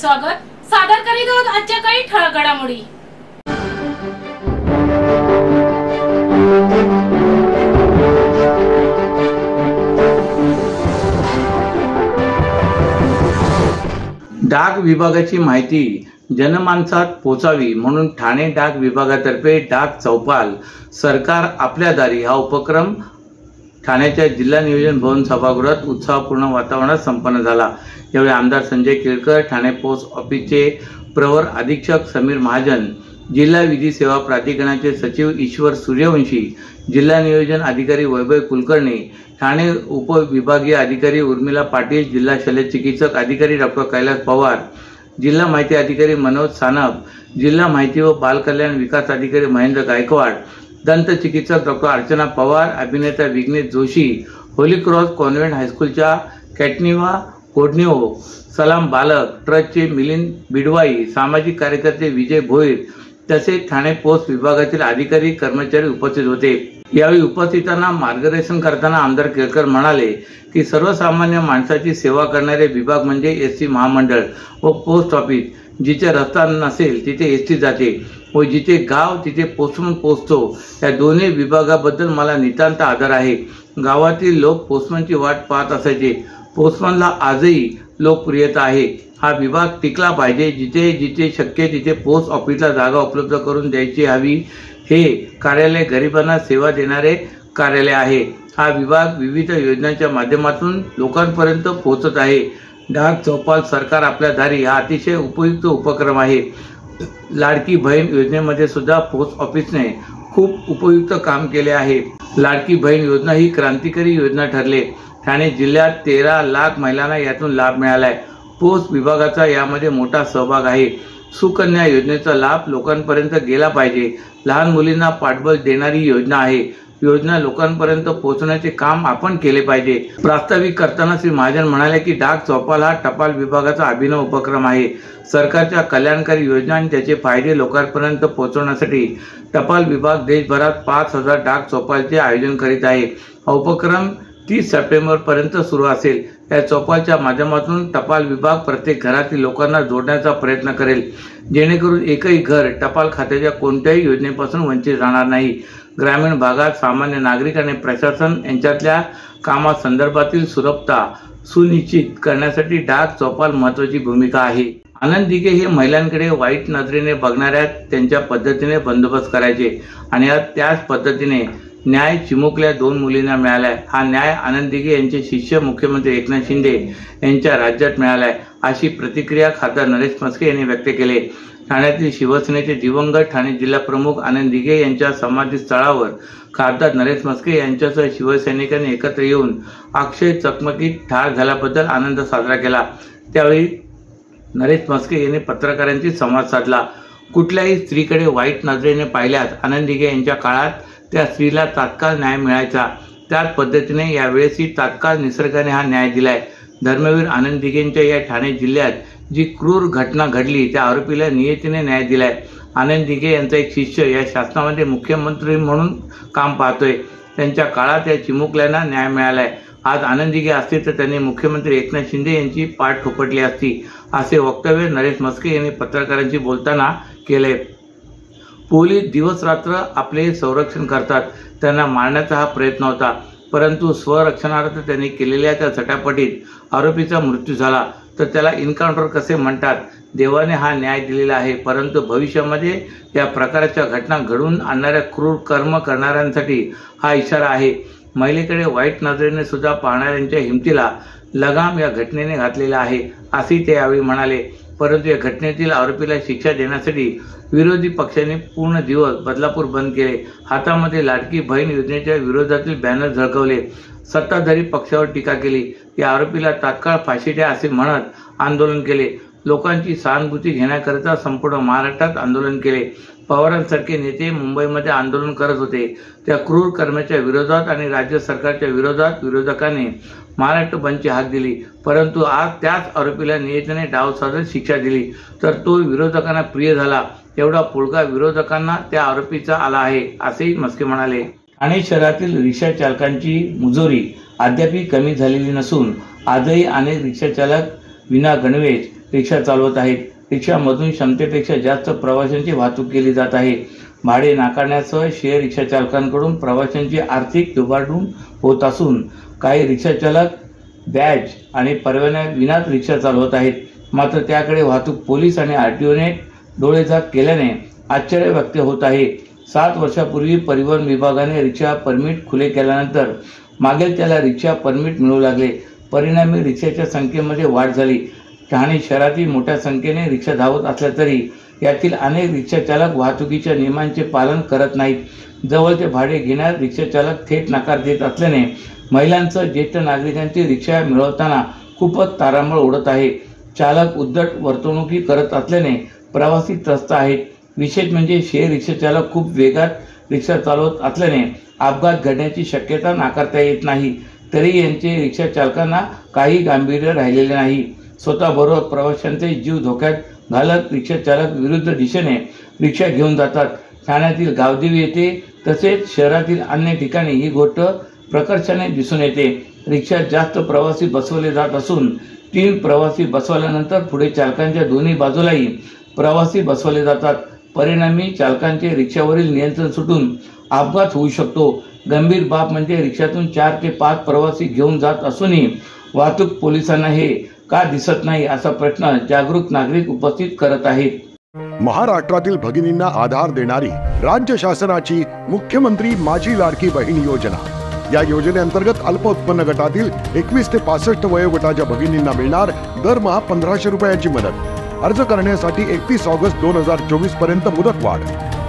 स्वागत सादर करीत आहोत आजच्या काही ठळक घडामोडी। डाक विभागाची माहिती जनमानसात पोहोचावी म्हणून ठाणे डाक विभागातर्फे डाक चौपाल सरकार आपल्या दारी हा उपक्रम ठाण्याच्या जिल्हा नियोजन भवन सभागृहात उत्साहपूर्ण वातावरणात संपन्न झाला। यावेळी आमदार संजय केळकर, ठाणे पोस्ट ऑफिसचे प्रवर अधीक्षक समीर महाजन, जिल्हा विधी सेवा प्राधिकरणाचे सचिव ईश्वर सूर्यवंशी, जिल्हा नियोजन अधिकारी वैभव कुलकर्णी, ठाणे उपविभागीय अधिकारी उर्मिला पाटील, जिल्हा शल्य चिकित्सक अधिकारी डॉक्टर कैलास पवार, जिल्हा माहिती अधिकारी मनोज सानप, जिल्हा माहिती व बाल कल्याण विकास अधिकारी महेंद्र गायकवाड, दंत चिकित्सक डॉक्टर अर्चना पवार, अभिनेता Vighnesh Joshi, holy cross convent हायस्कूलच्या कॅटनिवा कोडनिओ, सलाम बालक ट्रस्टचे मिलिंद बिडवाई, सामाजिक कार्यकर्ते विजय भोईर तसेच ठाणे पोस्ट विभागातील अधिकारी कर्मचारी उपस्थित होते। यावेळी उपस्थितांना मार्गदर्शन करताना आमदार केळकर म्हणाले की सर्वसामान्य माणसाची सेवा करणारे विभाग म्हणजे एसटी महामंडळ व पोस्ट ऑफिस। जिथे रस्ता नसेल तिथे एसटी जाते व जिथे गाव तिथे पोस्टमन पोहोचतो। या दोन्ही विभागाबद्दल मला नितांत आदर आहे। गावातील लोक पोस्टमनची वाट पाहत असायचे। पोस्टमनला आजही लोकप्रियता आहे। हा विभाग टिकला पाहिजे। जिथे जिथे शक्य तिथे पोस्ट ऑफिसला जागा उपलब्ध करून द्यायची हवी। हे कार्यालय गरिबांना सेवा देणारे कार्यालय आहे। हा विभाग विविध योजनांच्या माध्यमातून लोकांपर्यंत पोहोचत आहे। डाक चौपाल सरकार आपल्या दारी हा अतिशय उपयुक्त उपक्रम आहे। लाडकी बहीण योजनेमध्ये सुद्धा पोस्ट ऑफिसने खूप उपयुक्त काम केले आहे। लाडकी बहीण योजना ही क्रांतिकारी योजना ठरले। ठाणे जिल्ह्यात 13 लाख महिलांना यातून लाभ मिळालाय। पोस्ट विभागाचा यामध्ये मोठा सहभाग आहे। सुकन्या योजनेचा लाभ लोकांपर्यंत गेला पाहिजे। लहान मुलींना पाठबळ देणारी योजना आहे। योजना लोकांपर्यंत पोहोचण्याचे काम आपण केले पाहिजे। प्रास्ताविक करताना श्री महाजन म्हणाले की डाक चौपाल हा टपाल विभागाचा अभिनव उपक्रम आहे। सरकारच्या कल्याणकारी योजना आणि त्याचे फायदे लोकांपर्यंत पोहोचवण्यासाठी टपाल विभाग देशभरात 5000 डाक चौपालचे आयोजन करीत आहे। हा उपक्रम 30 सप्टेंबर पर्यंत सुरू असेल। या चौपालच्या माध्यमातून टपाल विभाग प्रत्येक घरातील लोकांना जोडण्याचा प्रयत्न करेल, जेणेकरून एकही घर टपाल खात्याच्या कोणत्याही योजनेपासून वंचित राहणार नाही। ग्रामीण भागात सामान्य नागरिक आणि प्रशासन यांच्यातल्या कामासंदर्भातील सुलभता सुनिश्चित करण्यासाठी डाक चौपाल महत्त्वाची भूमिका आहे। आनंद दिघे हे महिलांकडे वाईट नजरेने बघणाऱ्या त्यांच्या पद्धतीने बंदोबस्त करायचे आणि त्याच पद्धतीने न्याय चिमुकल्या 2 मुलींना मिळालाय। हा न्याय आनंद दिघे यांचे शिष्य मुख्यमंत्री एकनाथ शिंदे यांच्या राज्यात मिळालाय, अशी प्रतिक्रिया खासदार नरेश म्हस्के यांनी व्यक्त केली। ठाण्यातील शिवसेनेचे दिवंगत ठाणे जिल्हा प्रमुख आनंद दिघे यांच्या समाधीस्थळावर खासदार नरेश म्हस्के यांच्यासह शिवसैनिकांनी एकत्र येऊन अक्षय चकमकीत ठार झाल्याबद्दल आनंद साजरा केला। त्यावेळी नरेश म्हस्के यांनी पत्रकारांशी संवाद साधला। कुठल्याही स्त्रीकडे वाईट नजरेने पाहिल्यास आनंद दिघे यांच्या काळात त्या स्त्रीला तात्काळ न्याय मिळायचा। त्याच पद्धतीने यावेळेसही तात्काळ निसर्गाने हा न्याय दिलाय। धर्मवीर आनंद दिघेंच्या या ठाणे जिल्ह्यात जी क्रूर घटना घडली त्या आरोपीला नियतीने न्याय दिलाय। आनंद दिघे यांचा एक शिष्य या शासनामध्ये मुख्यमंत्री म्हणून काम पाहतोय। त्यांच्या काळात या चिमुकल्यांना न्याय मिळालाय। आज आनंद दिघे असते तर त्यांनी मुख्यमंत्री एकनाथ शिंदे यांची पाठ थोपटली असती, असे वक्तव्य नरेश म्हस्के यांनी पत्रकारांशी बोलताना केले। पोलीस दिवस रात्र आपले संरक्षण करतात, त्यांना मारण्याचा हा प्रयत्न होता, परंतु स्वरक्षणार्थ त्यांनी केलेल्या त्या झटापटीत आरोपीचा मृत्यू झाला तर त्याला एन्काउंटर कसे म्हणतात। देवाने हा न्याय दिलेला आहे, परंतु भविष्यामध्ये या प्रकारच्या घटना घडवून आणणाऱ्या क्रूर कर्म करणाऱ्यांसाठी हा इशारा आहे। महिलेकडे वाईट नजरेने सुद्धा पाहणाऱ्यांच्या हिमतीला लगाम या घटनेने घातलेला आहे, असे ते यावेळी म्हणाले। परंतु या घटनेतील आरोपीला शिक्षा देण्यासाठी विरोधी पक्षांनी पूर्ण दिवस बदलापूर बंद केले। हातामध्ये लाडकी बहीण योजनेच्या विरोधातील बॅनर झळकवले। सत्ताधारी पक्षावर टीका केली। या आरोपीला तात्काळ फाशी द्या असे म्हणत आंदोलन केले। लोकांची सहानुभूती घेण्याकरिता संपूर्ण महाराष्ट्रात आंदोलन केले। पवारांसारखे नेते मुंबईमध्ये आंदोलन करत होते। त्या क्रूर कर्माच्या विरोधात आणि राज्य सरकारच्या विरोधात विरोधकांनी महाराष्ट्र बंदची हाक दिली, परंतु आज त्याच आरोपीला नियतीने डाव साधत शिक्षा दिली तर तो विरोधकांना प्रिय झाला। एवढा पुळका विरोधकांना त्या आरोपीचा आला आहे, असेही म्हस्के म्हणाले। ठाणे शहरातील रिक्षा चालकांची मुजोरी अद्याप कमी झालेली नसून आजही अनेक रिक्षा चालक विना गणवेश रिक्षा चालवत आहेत। रिक्षामधून क्षमतेपेक्षा जास्त प्रवाशांची वाहतूक केली जात आहे। भाडे नाकारण्यासह शेअर रिक्षा चालकांकडून प्रवाशांची आर्थिक दुभावणूक होत असून काही रिक्षा चालक बॅज आणि परवान्याविनाच रिक्षा चालवत आहेत। मात्र त्याकडे वाहतूक पोलीस आणि आरटीओने डोळेझाक केल्याने आश्चर्य व्यक्त होत आहे। 7 वर्षापूर्वी परिवहन विभागाने रिक्षा परमिट खुले केल्यानंतर मागेल त्याला रिक्षा परमिट मिळू लागले। परिणामी रिक्षाच्या संख्येमध्ये वाढ झाली। ठाणे शहरातील मोठ्या संख्येने रिक्षा धावत असल्या तरी यातील अनेक रिक्षा चालक वाहतुकीच्या नियमांचे पालन करत नाहीत। जवळचे भाडे घेण्यास रिक्षा चालक थेट नकार देत असल्याने महिलांसह ज्येष्ठ नागरिकांची रिक्षा मिळवताना खूपच तारांबळ उडत आहे। चालक उद्धट वर्तणुकी करत असल्याने प्रवासी त्रस्त आहेत। विशेष म्हणजे शेअर रिक्षा चालक खूप वेगात रिक्षा चालवत असल्याने अपघात घडण्याची शक्यता नाकारता येत नाही। तरी यांचे रिक्षा चालकांना काही गांभीर्य राहिलेले नाही। स्वतःबरोबर प्रवाशांचे जीव धोक्यात घालत रिक्षा चालक विरुद्ध दिशेने रिक्षा घेऊन जातात। ठाण्यातील गावदेवी येथे तसेच शहरातील अन्य ठिकाणी ही गोष्ट प्रकर्षाने दिसून येते। रिक्षात जास्त प्रवासी बसवले जात असून 3 प्रवासी बसवल्यानंतर पुढे चालकांच्या दोन्ही बाजूलाही प्रवासी बसवले जातात। परिणामी चालकांचे रिक्षावरील नियंत्रण सुटून अपघात होऊ शकतो। गंभीर बाब म्हणजे रिक्षातून 4 ते 5 प्रवासी घेऊन जात असूनही वाहतूक पोलिसांना हे का दिसत नाही असा प्रश्न जागरूक नागरिक उपस्थित करत आहेत। महाराष्ट्रातील भगिनींना आधार देणारी राज्य शासनाची मुख्यमंत्री माझी लाडकी बहीण योजना। या योजनेअंतर्गत अल्प उत्पन्न गटातील 21 ते 65 वयोगटाच्या भगिनींना मिळणार दरमहा 1500 रुपयांची मदत। अर्ज करण्यासाठी 31 ऑगस्ट 2024 पर्यंत मुदतवाढ।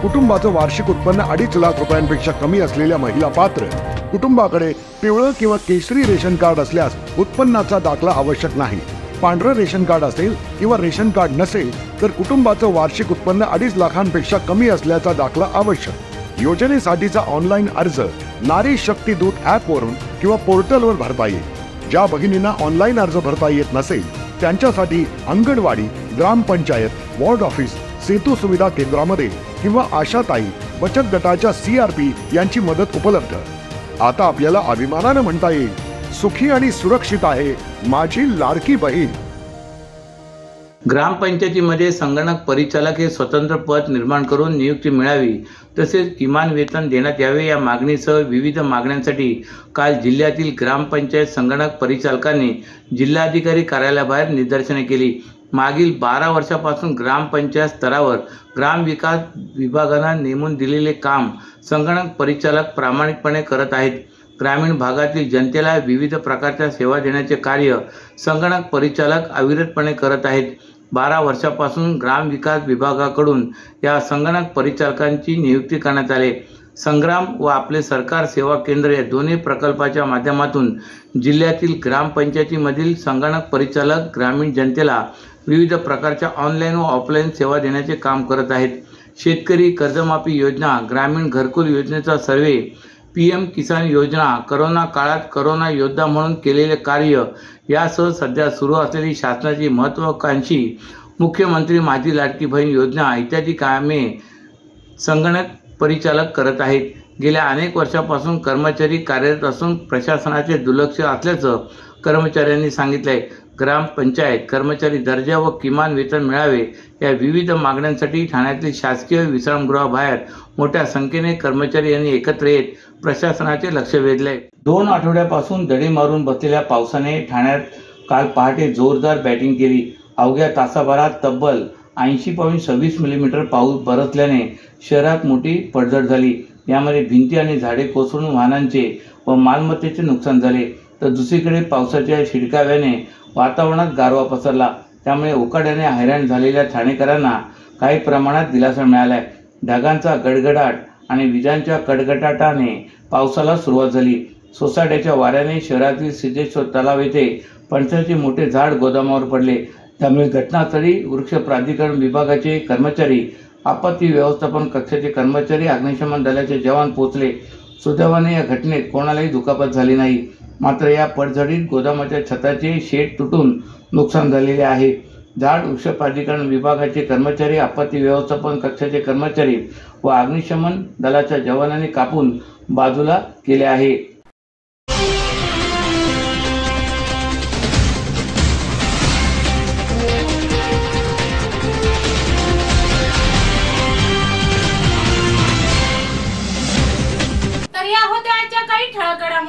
कुटुंबाचं वार्षिक उत्पन्न 2.5 लाख रुपयांपेक्षा कमी असलेल्या महिला पात्र। कुटुंबाकडे पिवळं किंवा केशरी रेशन कार्ड असल्यास उत्पन्नाचा दाखला आवश्यक नाही। पांढरं रेशन कार्ड असेल किंवा रेशन कार्ड नसेल तर कुटुंबाचं वार्षिक उत्पन्न 2.5 लाखांपेक्षा कमी असल्याचा दाखला आवश्यक। योजनेसाठीचा ऑनलाईन अर्ज नारी शक्ती दूत ॲप वरून किंवा पोर्टलवर भरता येईल। ज्या भगिनींना ऑनलाईन अर्ज भरता येत नसेल त्यांच्यासाठी अंगणवाडी, ग्रामपंचायत, वॉर्ड ऑफिस, सेतू सुविधा केंद्रामध्ये किंवा आशाताई बचत गटाच्या CRP यांची मदत उपलब्ध। आता आपल्याला अभिमानाने म्हणता येईल, सुखी आणि सुरक्षित आहे माझी लाडकी बहीण। ग्रामपंचायतीमध्ये संगणक परिचालक हे स्वतंत्र पद निर्माण करून नियुक्ती मिळावी तसेच किमान वेतन देण्यात यावे या मागणीसह विविध मागण्यांसाठी काल जिल्ह्यातील ग्रामपंचायत संगणक परिचालकांनी जिल्हाधिकारी कार्यालयाबाहेर निदर्शने केली। मागील 12 वर्षापासून ग्रामपंचायत स्तरावर ग्रामविकास विभागाने नेमून दिलेले काम संगणक परिचालक प्रामाणिकपणे करत आहेत। ग्रामीण भागातील जनतेला विविध प्रकारच्या सेवा देण्याचे कार्य संगणक परिचालक अविरतपणे करत आहेत। 12 वर्षापासून ग्रामविकास विभागाकडून या संगणक परिचालकांची नियुक्ती करण्यात आली। संग्राम व आपले सरकार सेवा केंद्र या दोन्ही प्रकल्पाच्या माध्यमातून जिल्ह्यातील ग्रामपंचायतीमधील संगणक परिचालक ग्रामीण जनतेला विविध प्रकारच्या ऑनलाईन व ऑफलाईन सेवा देण्याचे काम करत आहेत। शेतकरी कर्जमाफी योजना, ग्रामीण घरकुल योजनेचा सर्वे, PM किसान योजना, करोना काळात करोना योद्धा म्हणून केलेले कार्य यासह सध्या सुरू असलेली शासनाची महत्त्वाकांक्षी मुख्यमंत्री माझी लाडकी बहीण योजना इत्यादी कामे संगणक परिचालक करत आहेत। गेल्या अनेक वर्षापासून कर्मचारी कार्यरत असून प्रशासनाचे दुर्लक्ष असल्याचं कर्मचाऱ्यांनी सांगितले। ग्रामपंचायत कर्मचारी दर्जा व किमान वेतन मिळावे या विविध मागण्यांसाठी ठाण्यातील शासकीय विश्रामगृहाबाहेर मोठ्या संख्येने कर्मचारी यांनी एकत्र येत प्रशासनाचे लक्ष वेधले। 2 आठवड्यापासून दडी मारून बसलेल्या पावसाने ठाण्यात काल पहाटे जोरदार बॅटिंग केली। अवघ्या तासाभरात तब्बल 80.26 मिलीमीटर पाऊस बरसल्याने शहरात मोठी पडझड झाली। यामध्ये भिंती आणि झाडे कोसळून वाहनांचे व मालमत्तेचे नुकसान झाले। तर दुसरीकडे पावसाच्या शिडकाव्याने वातावरणात गारवा पसरला। त्यामुळे उकाड्याने हैराण झालेल्या ठाणेकरांना काही प्रमाणात दिलासा मिळाला। ढगांचा गडगडाट आणि विजांच्या कडकडाटाने पावसाला सुरुवात झाली। सोसाट्याच्या वाऱ्याने शहरातील सिद्धेश्वर तलाव येथे पणसाचे मोठे झाड गोदामावर पडले। त्यामुळे घटनास्थळी वृक्ष प्राधिकरण विभागाचे कर्मचारी, आपत्ती व्यवस्थापन कक्षाचे कर्मचारी, अग्निशमन दलाचे जवान पोहोचले। सुदैवाने या घटनेत कोणालाही दुखापत झाली नाही। मात्र या पडझडीत गोदामाच्या छताचे शेड तुटून नुकसान झालेले आहे। झाड वृक्ष प्राधिकरण विभागाचे कर्मचारी, आपत्ती व्यवस्थापन कक्षाचे कर्मचारी व अग्निशमन दलाच्या जवानांनी कापून बाजूला केले आहे।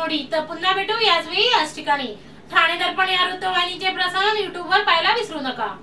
घडामोडी. तर पुन्हा भेटू याच वेळी याच ठिकाणी. ठाणे दर्पण या वृत्तवाहिनीचे प्रसारण YouTube वर पाहायला विसरू नका.